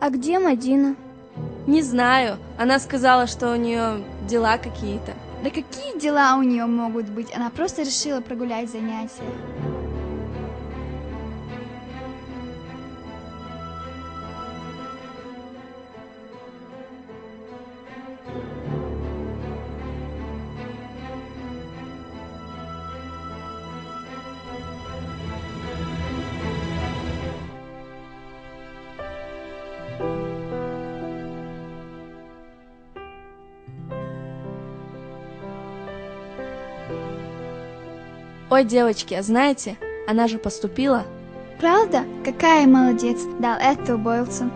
А где Мадина? Не знаю. Она сказала, что у нее дела какие-то. Да какие дела у нее могут быть? Она просто решила прогулять занятия. Ой, девочки, а знаете, она же поступила. Правда? Какая молодец, дал это Бойлсон.